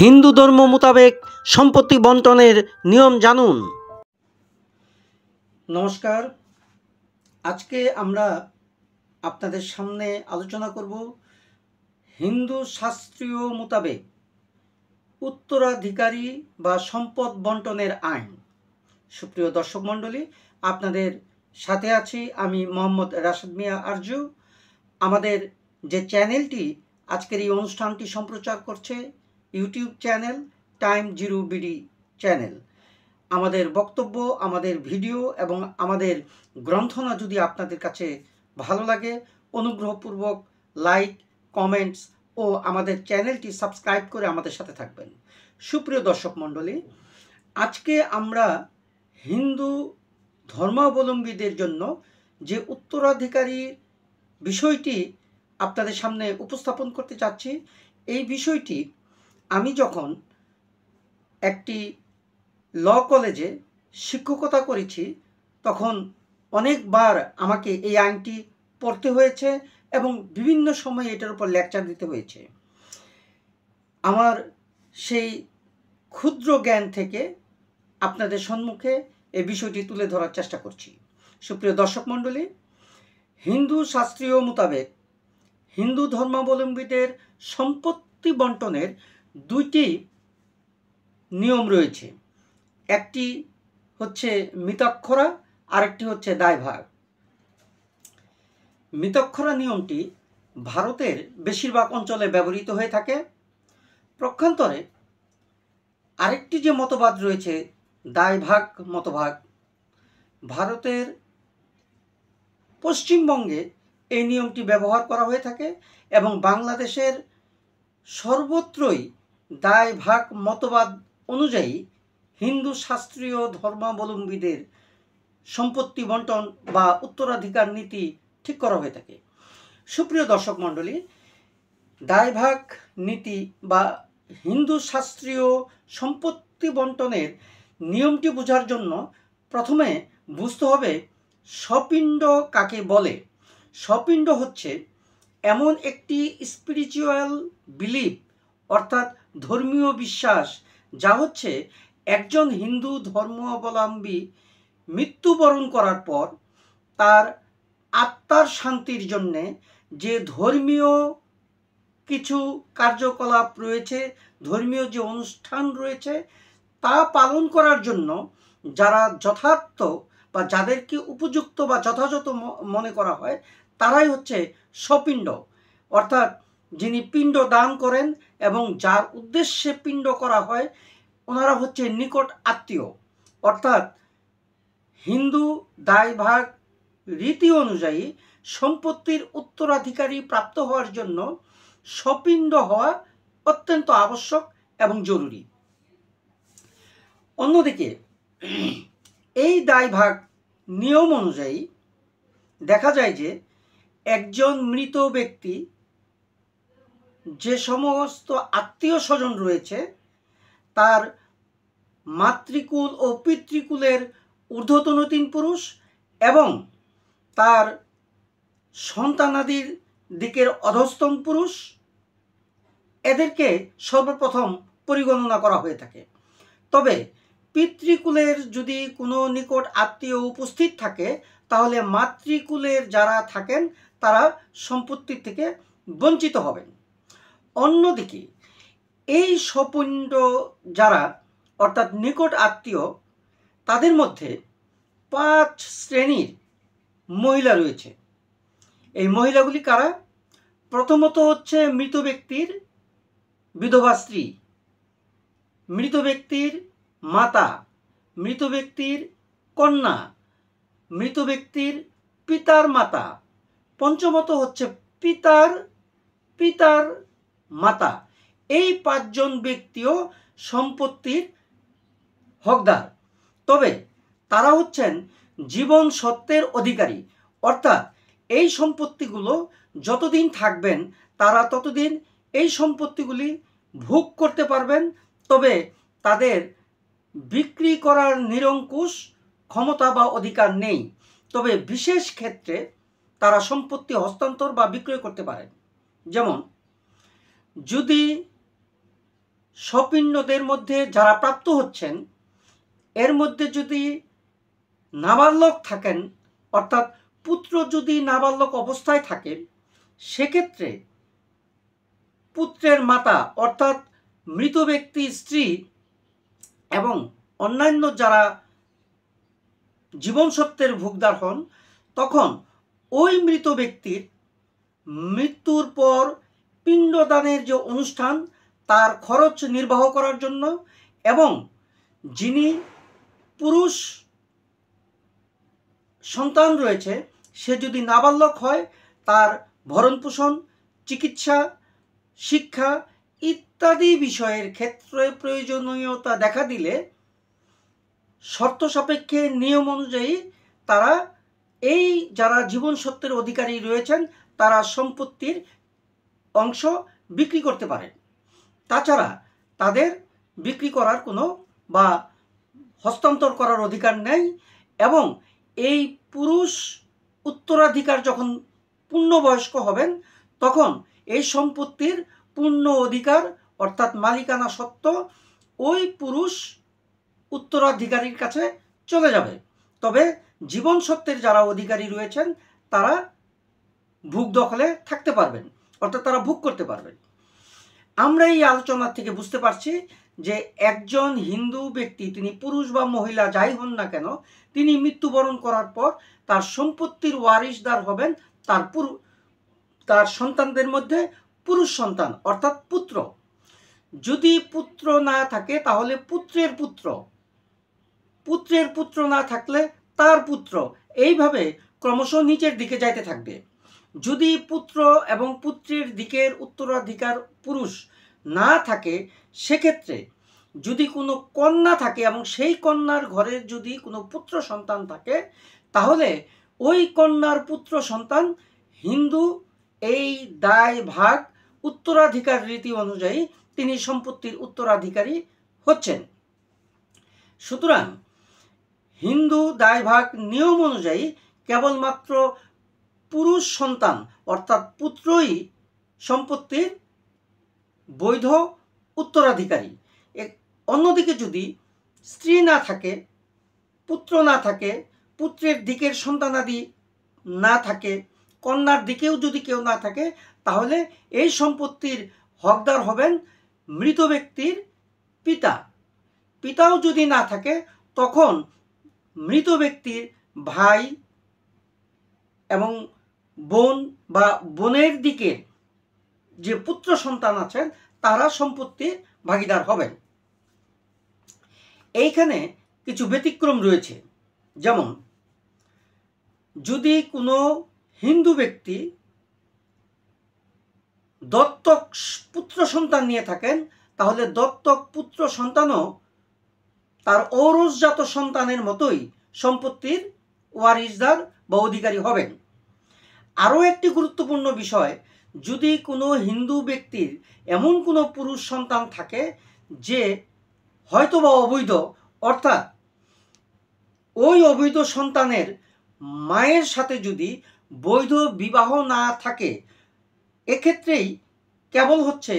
হিন্দু ধর্ম মোতাবেক সম্পত্তি বন্টনের নিয়ম জানুন। নমস্কার, আজকে আমরা আপনাদের সামনে আলোচনা করব হিন্দু শাস্ত্রীয় মোতাবেক উত্তরাধিকারী বা সম্পদ বন্টনের আইন। সুপ্রিয় দর্শক মণ্ডলী, আপনাদের সাথে আছি আমি মোহাম্মদ রাশেদ মিয়া আরজু। আমাদের যে চ্যানেলটি আজকের এই অনুষ্ঠানটি সম্প্রচার করছে, YouTube channel time zero BD channel. আমাদের বক্তব্য, আমাদের ভিডিও এবং আমাদের গ্রন্থনা যদি আপনাদের কাছে ভালো লাগে, অনুগ্রহপূর্বক লাইক, কমেন্টস ও আমাদের চ্যানেলটি সাবস্ক্রাইব করে আমাদের সাথে থাকবেন। সুপ্রিয় দর্শক মণ্ডলী, আজকে আমরা হিন্দু ধর্মাবলম্বীদের জন্য যে উত্তরাধিকারীর বিষয়টি আপনাদের সামনে উপস্থাপন করতে চাচ্ছি, এই বিষয়টি আমি যখন একটি ল কলেজে শিক্ষকতা করেছি তখন অনেকবার আমাকে এই আইনটি পড়তে হয়েছে এবং বিভিন্ন সময় এটার উপর লেকচার দিতে হয়েছে। আমার সেই ক্ষুদ্র জ্ঞান থেকে আপনাদের সম্মুখে এই বিষয়টি তুলে ধরার চেষ্টা করছি। সুপ্রিয় দর্শক মণ্ডলী, হিন্দু শাস্ত্রীয় মোতাবেক হিন্দু ধর্মাবলম্বীদের সম্পত্তি বন্টনের দুইটি নিয়ম রয়েছে। একটি হচ্ছে মিতক্ষরা, আরেকটি হচ্ছে দায়ভাগ। মিতক্ষরা নিয়মটি ভারতের বেশিরভাগ অঞ্চলে ব্যবহৃত হয়ে থাকে। পক্ষান্তরে আরেকটি যে মতবাদ রয়েছে, দায়ভাগ মতবাদ, ভারতের পশ্চিমবঙ্গে এই নিয়মটি ব্যবহার করা হয়ে থাকে এবং বাংলাদেশের সর্বত্রই দায়ভাগ মতবাদ অনুযায়ী হিন্দু শাস্ত্রীয় ধর্মাবলম্বীদের সম্পত্তি বন্টন বা উত্তরাধিকার নীতি ঠিক করা হয়ে থাকে। সুপ্রিয় দর্শক মণ্ডলী, দায়ভাগ নীতি বা হিন্দু শাস্ত্রীয় সম্পত্তি বন্টনের নিয়মটি বোঝার জন্য প্রথমে বুঝতে হবে স্বপিণ্ড কাকে বলে। স্বপিণ্ড হচ্ছে এমন একটি স্পিরিচুয়াল বিলিফ অর্থাৎ ধর্মীয় বিশ্বাস, যা হচ্ছে একজন হিন্দু ধর্মাবলম্বী মৃত্যুবরণ করার পর তার আত্মার শান্তির জন্যে যে ধর্মীয় কিছু কার্যকলাপ রয়েছে, ধর্মীয় যে অনুষ্ঠান রয়েছে, তা পালন করার জন্য যারা যথার্থ বা যাদেরকে উপযুক্ত বা যথাযথ মনে করা হয় তারাই হচ্ছে স্বপিণ্ড, অর্থাৎ যিনি পিণ্ড দান করেন এবং যার উদ্দেশ্যে পিণ্ড করা হয় ওনারা হচ্ছে নিকট আত্মীয়। অর্থাৎ হিন্দু দায়ভাগ রীতি অনুযায়ী সম্পত্তির উত্তরাধিকারী প্রাপ্ত হওয়ার জন্য স্বপিণ্ড হওয়া অত্যন্ত আবশ্যক এবং জরুরি। অন্যদিকে এই দায়ভাগ নিয়ম অনুযায়ী দেখা যায় যে একজন মৃত ব্যক্তি যে সমস্ত আত্মীয় স্বজন রয়েছে তার মাতৃকুল ও পিতৃকুলের ঊর্ধ্বতন 3 পুরুষ এবং তার সন্তানাদির দিকের অধস্তন পুরুষ, এদেরকে সর্বপ্রথম পরিগণনা করা হয়ে থাকে। তবে পিতৃকুলের যদি কোনো নিকট আত্মীয় উপস্থিত থাকে তাহলে মাতৃকুলের যারা থাকেন তারা সম্পত্তি থেকে বঞ্চিত হবেন। অন্যদিকে এই স্বপিণ্ড যারা অর্থাৎ নিকট আত্মীয়, তাদের মধ্যে 5 শ্রেণীর মহিলা রয়েছে। এই মহিলাগুলি কারা? প্রথমত হচ্ছে মৃত ব্যক্তির বিধবা স্ত্রী, মৃত ব্যক্তির মাতা, মৃত ব্যক্তির কন্যা, মৃত ব্যক্তির পিতার মাতা, পঞ্চমত হচ্ছে পিতার মাতা। এই 5 জন ব্যক্তিও সম্পত্তির হকদার। তবে তারা হচ্ছেন জীবন সত্ত্বের অধিকারী, অর্থাৎ এই সম্পত্তিগুলো যতদিন থাকবেন তারা ততদিন এই সম্পত্তিগুলি ভোগ করতে পারবেন। তবে তাদের বিক্রি করার নিরঙ্কুশ ক্ষমতা বা অধিকার নেই। তবে বিশেষ ক্ষেত্রে তারা সম্পত্তি হস্তান্তর বা বিক্রয় করতে পারেন। যেমন যদি স্বপিণ্ডদের মধ্যে যারা প্রাপ্ত হচ্ছেন এর মধ্যে যদি নাবালক থাকেন, অর্থাৎ পুত্র যদি নাবালক অবস্থায় থাকে, সেক্ষেত্রে পুত্রের মাতা অর্থাৎ মৃত ব্যক্তির স্ত্রী এবং অন্যান্য যারা জীবন সত্ত্বের ভোগদার হন, তখন ওই মৃত ব্যক্তির মৃত্যুর পর পিণ্ডদানের যে অনুষ্ঠান তার খরচ নির্বাহ করার জন্য এবং যিনি পুরুষ সন্তান রয়েছে সে যদি নাবালক হয় তার ভরণপোষণ, চিকিৎসা, শিক্ষা ইত্যাদি বিষয়ের ক্ষেত্রে প্রয়োজনীয়তা দেখা দিলে শর্ত সাপেক্ষে নিয়ম অনুযায়ী তারা এই যারা জীবন সত্ত্বের অধিকারী রয়েছেন তারা সম্পত্তির অংশ বিক্রি করতে পারেন। তাছাড়া তাদের বিক্রি করার কোনো বা হস্তান্তর করার অধিকার নেই এবং এই পুরুষ উত্তরাধিকার যখন পূর্ণবয়স্ক হবেন তখন এই সম্পত্তির পূর্ণ অধিকার অর্থাৎ মালিকানা সত্ত্ব ওই পুরুষ উত্তরাধিকারীর কাছে চলে যাবে। তবে জীবন সত্ত্বের যারা অধিকারী রয়েছেন তারা ভোগ দখলে থাকতে পারবেন, অর্থাৎ তারা ভোগ করতে পারবেন। আমরা এই আলোচনা থেকে বুঝতে পারছি যে একজন হিন্দু ব্যক্তি তিনি পুরুষ বা মহিলা যাই হন না কেন তিনি মৃত্যুবরণ করার পর তার সম্পত্তির ওয়ারিশদার হবেন তার সন্তানদের মধ্যে পুরুষ সন্তান অর্থাৎ পুত্র। যদি পুত্র না থাকে তাহলে পুত্রের পুত্র, পুত্রের পুত্র না থাকলে তার পুত্র, এইভাবে ক্রমশ নিচের দিকে যাইতে থাকবে। যদি পুত্র এবং পুত্রের দিকের উত্তরাধিকার পুরুষ না থাকে সেক্ষেত্রে যদি কোনো কন্যা থাকে এবং সেই কন্যার ঘরে যদি কোনো পুত্র সন্তান থাকে তাহলে ওই কন্যার পুত্র সন্তান হিন্দু এই দায় ভাগ উত্তরাধিকার রীতি অনুযায়ী তিনি সম্পত্তির উত্তরাধিকারী হচ্ছেন। সুতরাং হিন্দু দায়ভাগ নিয়ম অনুযায়ী কেবলমাত্র পুরুষ সন্তান অর্থাৎ পুত্রই সম্পত্তির বৈধ উত্তরাধিকারী। অন্যদিকে যদি স্ত্রী না থাকে, পুত্র না থাকে, পুত্রের দিকের সন্তানাদি না থাকে, কন্যার দিকেও যদি কেউ না থাকে তাহলে এই সম্পত্তির হকদার হবেন মৃত ব্যক্তির পিতা। পিতাও যদি না থাকে তখন মৃত ব্যক্তির ভাই এবং বোন বা বোনের দিকে যে পুত্র সন্তান আছেন তারা সম্পত্তির ভাগীদার হবেন। এইখানে কিছু ব্যতিক্রম রয়েছে, যেমন যদি কোনো হিন্দু ব্যক্তি দত্তক পুত্র সন্তান নিয়ে থাকেন তাহলে দত্তক পুত্র সন্তানও তার ঔরসজাত সন্তানের মতোই সম্পত্তির ওয়ারিশদার বা অধিকারী হবেন। আরও একটি গুরুত্বপূর্ণ বিষয়, যদি কোনো হিন্দু ব্যক্তির এমন কোনো পুরুষ সন্তান থাকে যে হয়তোবা অবৈধ, অর্থাৎ ওই অবৈধ সন্তানের মায়ের সাথে যদি বৈধ বিবাহ না থাকে এক্ষেত্রেই কেবল হচ্ছে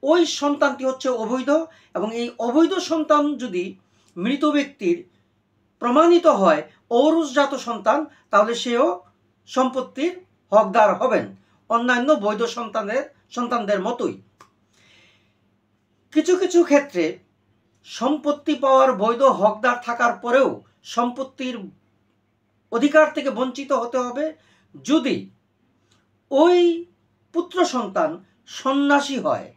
ওই সন্তানটি হচ্ছে অবৈধ এবং এই অবৈধ সন্তান যদি মৃত ব্যক্তির প্রমাণিত হয় ঔরসজাত সন্তান তাহলে সেও সম্পত্তির হকদার হবেন অন্যান্য বৈধ সন্তানদের মতোই। কিছু কিছু ক্ষেত্রে সম্পত্তি পাওয়ার বৈধ হকদার থাকার পরেও সম্পত্তির অধিকার থেকে বঞ্চিত হতে হবে যদি ওই পুত্র সন্তান সন্ন্যাসী হয়।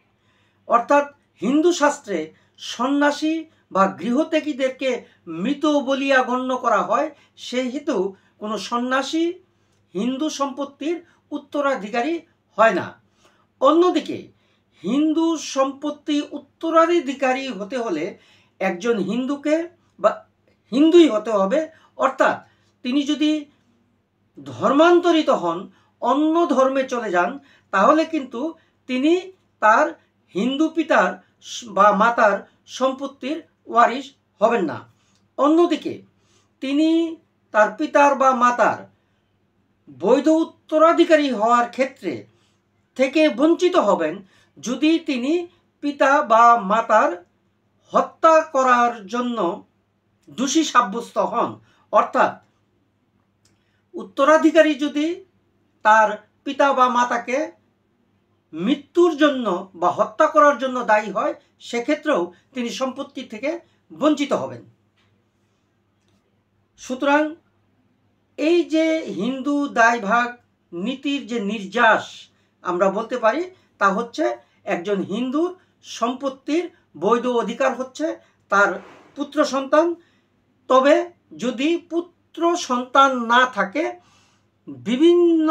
অর্থাৎ হিন্দু শাস্ত্রে সন্ন্যাসী বা গৃহত্যাগীদেরকে মৃত বলিয়া গণ্য করা হয়, সেই হেতু কোনো সন্ন্যাসী হিন্দু সম্পত্তির উত্তরাধিকারী হয় না। অন্যদিকে হিন্দু সম্পত্তি উত্তরাধিকারী হতে হলে একজন হিন্দুকে বা হিন্দুই হতে হবে, অর্থাৎ তিনি যদি ধর্মান্তরিত হন, অন্য ধর্মে চলে যান, তাহলে কিন্তু তিনি তার হিন্দু পিতার বা মাতার সম্পত্তির ওয়ারিশ হবেন না। অন্যদিকে তিনি তার পিতার বা মাতার বৈধ উত্তরাধিকারী হওয়ার ক্ষেত্রে থেকে বঞ্চিত হবেন যদি তিনি পিতা বা মাতার হত্যা করার জন্য দোষী সাব্যস্ত হন, অর্থাৎ উত্তরাধিকারী যদি তার পিতা বা মাতাকে মৃত্যুর জন্য বা হত্যা করার জন্য দায়ী হয়, সেক্ষেত্রেও তিনি সম্পত্তি থেকে বঞ্চিত হবেন। সুতরাং এই যে হিন্দু দায়ভাগ নীতির যে নির্যাস আমরা বলতে পারি, তা হচ্ছে একজন হিন্দুর সম্পত্তির বৈধ অধিকার হচ্ছে তার পুত্র সন্তান। তবে যদি পুত্র সন্তান না থাকে, বিভিন্ন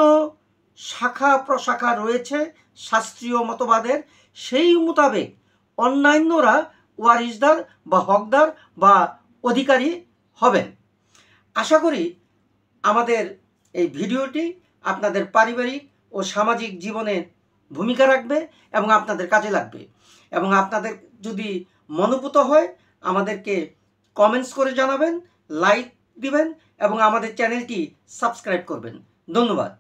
শাখা প্রশাখা রয়েছে শাস্ত্রীয় মতবাদের, সেই মোতাবেক অন্যান্যরা ওয়ারিশদার বা হকদার বা অধিকারী হবেন। আশা করি আমাদের এই ভিডিওটি আপনাদের পারিবারিক ও সামাজিক জীবনে ভূমিকা রাখবে এবং আপনাদের কাজে লাগবে। এবং আপনাদের যদি মনোভূত হয়, আমাদেরকে কমেন্টস করে জানাবেন, লাইক দিবেন এবং আমাদের চ্যানেলটি সাবস্ক্রাইব করবেন। ধন্যবাদ।